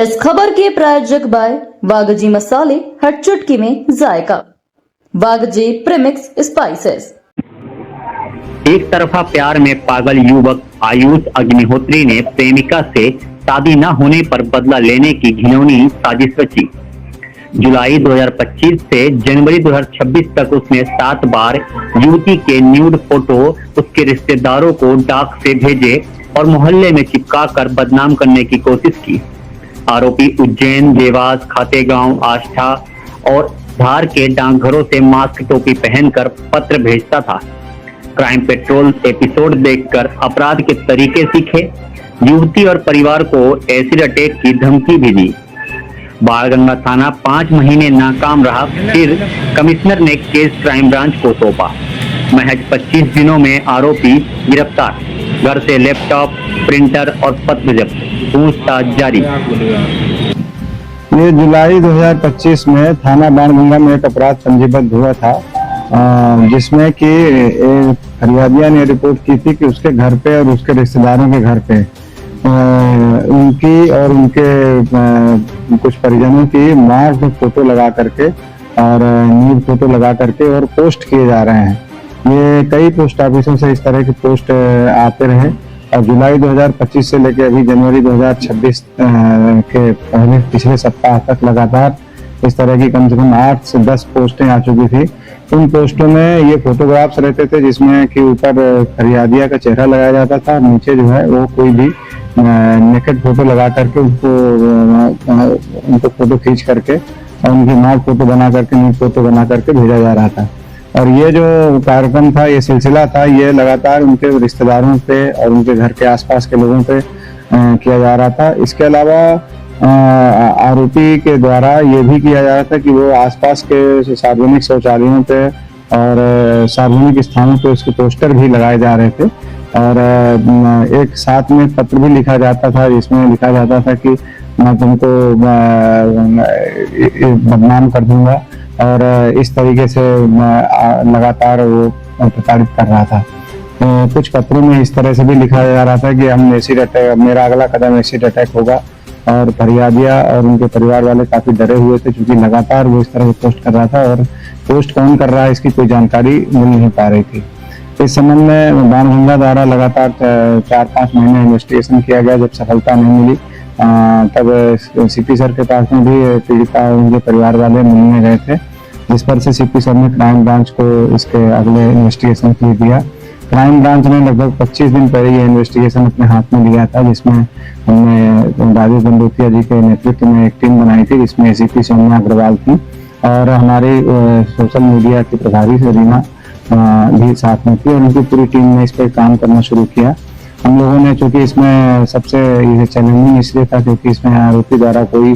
इस खबर के प्रायोजक बाय वागजी मसाले, हर चुटकी में जायका। वागजी प्रीमिक्स स्पाइसेस। एक तरफा प्यार में पागल युवक आयुष अग्निहोत्री ने प्रेमिका से शादी न होने पर बदला लेने की घिनौनी साजिश रची। जुलाई 2025 से जनवरी 2026 तक उसने 7 बार युवती के न्यूड फोटो उसके रिश्तेदारों को डाक से भेजे और मोहल्ले में चिपका कर बदनाम करने की कोशिश की। आरोपी उज्जैन, देवास, खातेगांव, आष्ठा और धार के डाकघरों से मास्क टोपी पहनकर पत्र भेजता था। क्राइम पेट्रोल एपिसोड देखकर अपराध के तरीके सीखे। युवती और परिवार को एसिड अटैक की धमकी भी दी। बाणगंगा थाना 5 महीने नाकाम रहा, फिर कमिश्नर ने केस क्राइम ब्रांच को सौंपा। महज 25 दिनों में आरोपी गिरफ्तार। घर से लैपटॉप, प्रिंटर और पत्र जब्त, पूछताछ जारी। ये जुलाई 2025 में थाना बाणगंगा में एक अपराध पंजीबद्ध हुआ था, जिसमें कि फरियादिया ने रिपोर्ट की थी कि उसके घर पे और उसके रिश्तेदारों के घर पे उनकी और उनके कुछ परिजनों की मार्क्ड फोटो लगा करके और न्यूड फोटो लगा करके और पोस्ट किए जा रहे हैं। ये कई पोस्ट ऑफिसों से इस तरह के पोस्ट आते रहे और जुलाई 2025 से लेकर अभी जनवरी 2026 के पहले पिछले सप्ताह तक लगातार इस तरह की कम से कम 8 से 10 पोस्टें आ चुकी थी। उन पोस्टों में ये फोटोग्राफ्स रहते थे जिसमें कि ऊपर फरियादिया का चेहरा लगाया जाता था, नीचे जो है वो कोई भी नेकेड फोटो लगा करके उनको फोटो खींच करके और उनकी मॉडल फोटो बना करके न्यूड फोटो बना करके भेजा जा रहा था। और ये जो कार्यक्रम था, ये सिलसिला था, ये लगातार उनके रिश्तेदारों पे और उनके घर के आसपास के लोगों पे किया जा रहा था। इसके अलावा आरोपी के द्वारा ये भी किया जा रहा था कि वो आसपास के सार्वजनिक शौचालयों पे और सार्वजनिक स्थानों पे उसके पोस्टर भी लगाए जा रहे थे और एक साथ में पत्र भी लिखा जाता था जिसमें लिखा जाता था कि मैं तुमको बदनाम कर दूंगा और इस तरीके से लगातार वो प्रताड़ित कर रहा था। कुछ पत्रों में इस तरह से भी लिखा जा रहा था कि हम एसिड अटैक, मेरा अगला कदम एसिड अटैक होगा और फरियादिया और उनके परिवार वाले काफी डरे हुए थे क्योंकि लगातार वो इस तरह से पोस्ट कर रहा था और पोस्ट कौन कर रहा है इसकी कोई जानकारी मिल नहीं पा रही थी। इस संबंध में बाणगंगा द्वारा लगातार 4-5 महीने इन्वेस्टिगेशन किया गया। जब सफलता नहीं मिली तब सीपी सर के पास में भी पीड़िता और उनके परिवार वाले मिलने गए थे, जिस पर से सीपी सर ने क्राइम ब्रांच को इसके अगले इन्वेस्टिगेशन के लिए दिया। क्राइम ब्रांच ने लगभग 25 दिन पहले ये इन्वेस्टिगेशन अपने हाथ में लिया था, जिसमें हमने राजेश बंदोतिया जी के नेतृत्व में एक टीम बनाई थी जिसमें एसीपी सोनिया अग्रवाल थी और हमारी सोशल मीडिया की प्रभारी रीना भी साथ में थी और उनकी पूरी टीम ने इस पर काम करना शुरू किया। हम लोगों ने, चूंकि इसमें सबसे ये चैलेंजिंग इसलिए था क्योंकि इसमें आरोपी द्वारा कोई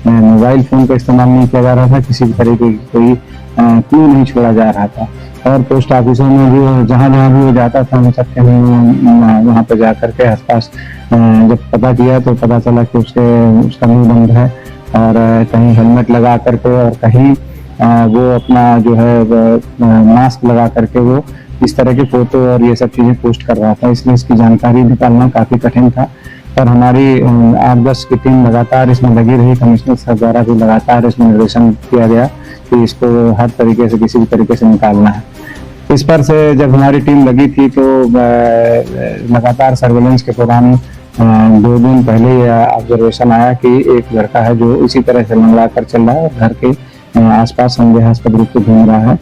मोबाइल फोन का इस्तेमाल नहीं किया जा रहा था, किसी भी तरीके की कोई क्लू नहीं छोड़ा जा रहा था और पोस्ट ऑफिसों में भी जहाँ भी वो जाता था उन सबके वहाँ पे जा करके आसपास जब पता किया तो पता चला कि उसका मुंह बंद है और कहीं हेलमेट लगा करके और कहीं वो अपना जो है मास्क लगा करके वो इस तरह की फोटो और ये सब चीजें पोस्ट कर रहा था। इसलिए इसकी जानकारी निकालना काफी कठिन था पर हमारी 8-10 की टीम लगातार इसमें लगी रही। कमिश्नर सर द्वारा भी लगातार इसमें निर्देशन किया गया कि इसको हर तरीके से किसी भी तरीके से निकालना है। इस पर से जब हमारी टीम लगी थी तो लगातार सर्वेलेंस के दौरान 2 दिन पहले ऑब्जर्वेशन आया कि एक लड़का है जो इसी तरह से मंगला कर चल रहा है और घर के आसपास संदेहास्पद रूप से घूम रहा है।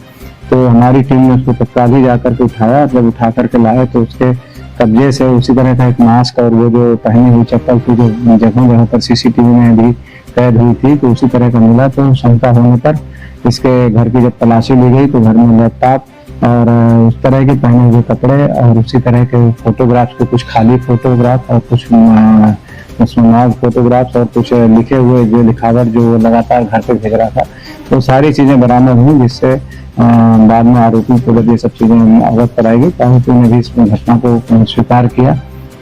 तो हमारी टीम ने उसको तत्काल ही जाकर के उठाया। जब उठा करके लाए तो उसके कब्जे से उसी तरह का एक मास्क और वो जो पहनी हुई चप्पल थी जो जगह पर सीसीटीवी में भी कैद हुई थी तो उसी तरह का मिला। तो शंका होने पर इसके घर की जब तलाशी ली गई तो घर में लैपटॉप और उस तरह के पहने हुए कपड़े और उसी तरह के फोटोग्राफ्स के कुछ खाली फोटोग्राफ और कुछ उसमें फोटोग्राफ्स और कुछ लिखे हुए जो लिखावट जो लगातार घर पे भेज रहा था तो सारी चीजें बरामद हुई, जिससे बाद में आरोपी को जब ये सब चीजें अवगत कराएगी तो आरोपी ने भी इस घटना को स्वीकार किया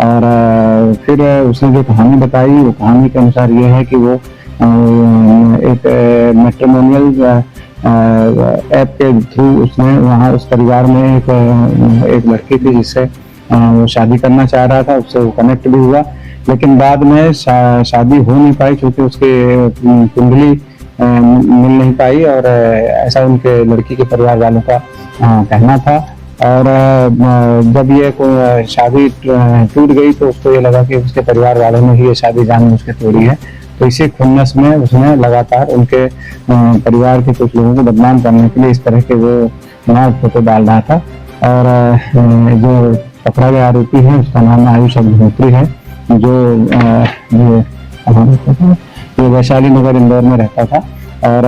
और फिर उसने जो कहानी बताई वो कहानी के अनुसार ये है कि वो एक मैट्रिमोनियल ऐप के थ्रू उसने वहाँ उस परिवार में एक लड़की थी जिससे वो शादी करना चाह रहा था, उससे वो कनेक्ट भी हुआ। लेकिन बाद में शादी हो नहीं पाई क्योंकि उसकी कुंडली मिल नहीं पाई, और ऐसा उनके लड़की के परिवार वालों का कहना था। और जब ये शादी टूट गई तो उसको ये लगा कि उसके परिवार वालों ने ही ये शादी जानबूझ के तोड़ी है। तो इसी खुन्नस में उसने लगातार उनके परिवार के कुछ लोगों को बदनाम करने के लिए इस तरह के वो नाम फोटो डाल रहा था। और जो पकड़ा गया आरोपी है उसका नाम आयुष अग्निहोत्री है, जो ये वैशाली नगर इंदौर में रहता था। और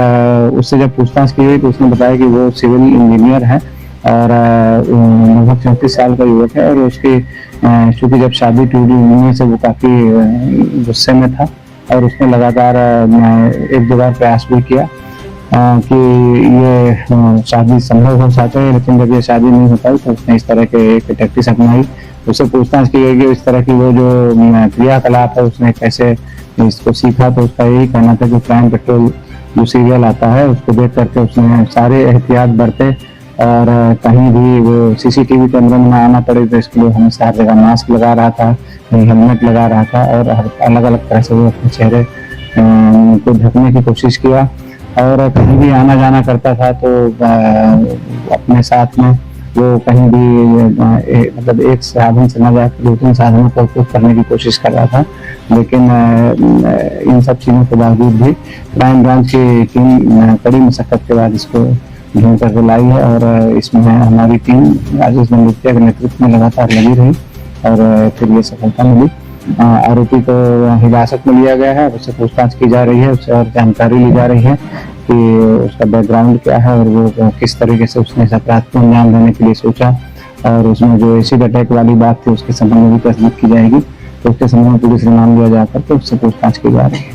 उससे जब पूछताछ की गई तो उसने बताया कि वो सिविल इंजीनियर है और लगभग 34 साल का युवक है। और उसकी चूंकि जब शादी टूटी उनमें से वो काफी गुस्से में था और उसने लगातार 1-2 बार प्रयास भी किया कि ये शादी संभव हो सकता है, लेकिन जब ये शादी नहीं हो पाई तो उसने इस तरह के एक टैक्टिस अपनाई। उससे पूछताछ की गई कि इस तरह की वो जो क्रियाकलाप है उसने कैसे इसको सीखा, तो उसका यही कहना था कि क्राइम पेट्रोल जो सीरियल आता है उसको देख करके उसने सारे एहतियात बरते और कहीं भी वो सीसीटीवी कैमरे में आना पड़े तो इसके लिए हमेशा हर जगह मास्क लगा रहा था, हेलमेट लगा रहा था और अलग अलग तरह से वो अपने चेहरे को ढकने की कोशिश किया। और कहीं भी आना जाना करता था तो अपने साथ में वो कहीं भी मतलब एक साधन से न जाकर 2-3 साधनों का उपयोग करने की कोशिश कर रहा था। लेकिन इन सब चीज़ों के बावजूद भी क्राइम ब्रांच की टीम कड़ी मशक्कत के बाद इसको ढूंढ करके लाई है। और इसमें हमारी टीम राजेश बंदूकिया के नेतृत्व में लगातार लगी रही और फिर ये सफलता मिली। आरोपी को हिरासत में लिया गया है, उससे पूछताछ की जा रही है, उससे और जानकारी ली जा रही है कि उसका बैकग्राउंड क्या है और वो किस तरीके से उसने इस अपराध को अंजाम देने के लिए सोचा। और उसमें जो एसिड अटैक वाली बात थी उसके संबंध में भी तस्दीक की जाएगी, तो उसके संबंध में पुलिस रिमांड लिया जाकर के उससे पूछताछ की जा रही है।